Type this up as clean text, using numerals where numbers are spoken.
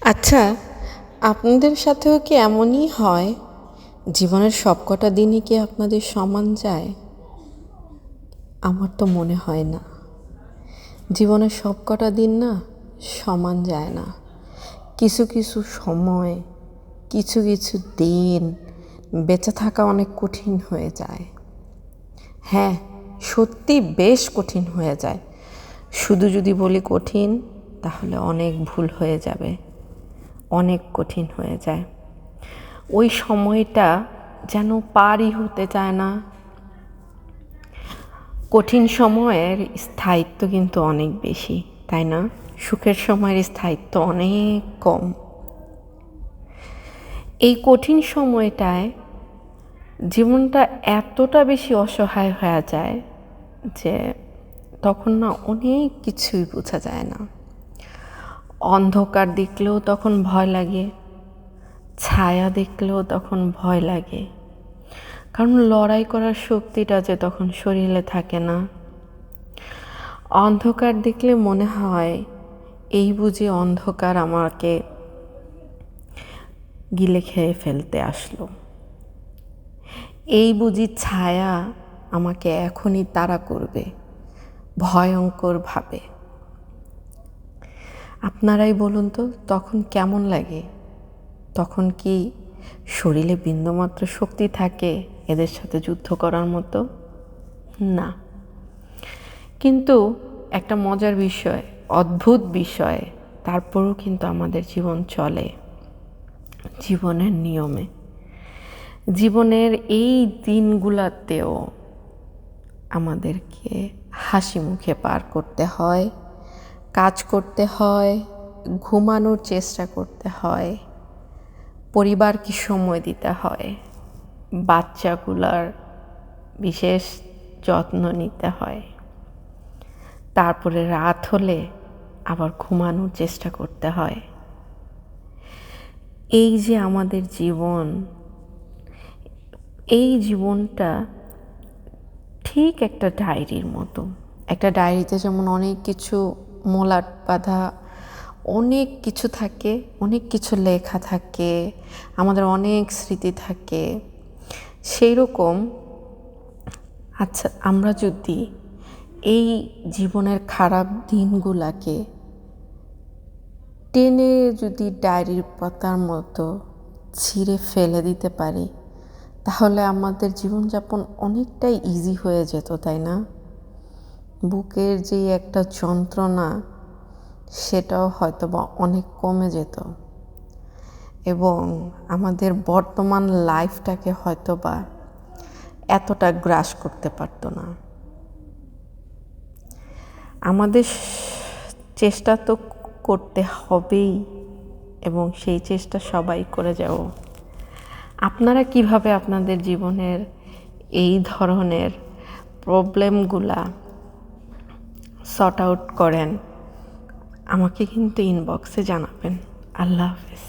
আচ্ছা, আপনাদের সাথেও কি এমনই হয়? জীবনের সবকটা দিনই কি আপনাদের সমান যায়? আমার তো মনে হয় না। জীবনের সবকটা দিন না সমান যায় না। কিছু কিছু সময়, কিছু কিছু দিন বেঁচে থাকা অনেক কঠিন হয়ে যায়। হ্যাঁ, সত্যি বেশ কঠিন হয়ে যায়। শুধু যদি বলি কঠিন, তাহলে অনেক ভুল হয়ে যাবে। অনেক কঠিন হয়ে যায়। ওই সময়টা যেন পারই হতে চায় না। কঠিন সময়ের স্থায়িত্ব কিন্তু অনেক বেশি, তাই না? সুখের সময়ের স্থায়িত্ব অনেক কম। এই কঠিন সময়টায় জীবনটা এতটা বেশি অসহায় হয়ে যায় যে তখন না অনেক কিছুই বোঝা যায় না। অন্ধকার দেখলেও তখন ভয় লাগে, ছায়া দেখলেও তখন ভয় লাগে, কারণ লড়াই করার শক্তিটা যে তখন শরীরে থাকে না। অন্ধকার দেখলে মনে হয় এই বুঝি অন্ধকার আমাকে গিলে খেয়ে ফেলতে আসলো, এই বুঝি ছায়া আমাকে এখনই তাড়া করবে ভয়ঙ্করভাবে। আপনারাই বলুন তো তখন কেমন লাগে? তখন কি শরীরে বিন্দুমাত্র শক্তি থাকে এদের সাথে যুদ্ধ করার মতো? না। কিন্তু একটা মজার বিষয়, অদ্ভুত বিষয়, তারপরও কিন্তু আমাদের জীবন চলে জীবনের নিয়মে। জীবনের এই দিনগুলোতেও আমাদেরকে হাসি মুখে পার করতে হয়, কাজ করতে হয়, ঘুমানোর চেষ্টা করতে হয়, পরিবারকে সময় দিতে হয়, বাচ্চাগুলার বিশেষ যত্ন নিতে হয়। তারপরে রাত হলে আবার ঘুমানোর চেষ্টা করতে হয়। এই যে আমাদের জীবন, এই জীবনটা ঠিক একটা ডায়েরির মতো। একটা ডায়েরিতে যেমন অনেক কিছু মলাট বাঁধা অনেক কিছু থাকে, অনেক কিছু লেখা থাকে, আমাদের অনেক স্মৃতি থাকে। সেই রকম আচ্ছা, আমরা যদি এই জীবনের খারাপ দিনগুলাকে টেনে যদি ডায়েরির পাতার মতো ছিঁড়ে ফেলে দিতে পারি, তাহলে আমাদের জীবনযাপন অনেকটাই ইজি হয়ে যেত, তাই না? বুকের যে একটা যন্ত্রণা, সেটাও হয়তো বা অনেক কমে যেত এবং আমাদের বর্তমান লাইফটাকে হয়তো বা এতটা গ্রাস করতে পারতো না। আমাদের চেষ্টা তো করতে হবেই এবং সেই চেষ্টা সবাই করে যাব। আপনারা কিভাবে আপনাদের জীবনের এই ধরনের প্রবলেমগুলা সর্ট আউট করেন, আমাকে কিন্তু ইনবক্সে জানাবেন। আল্লাহ হাফেজ।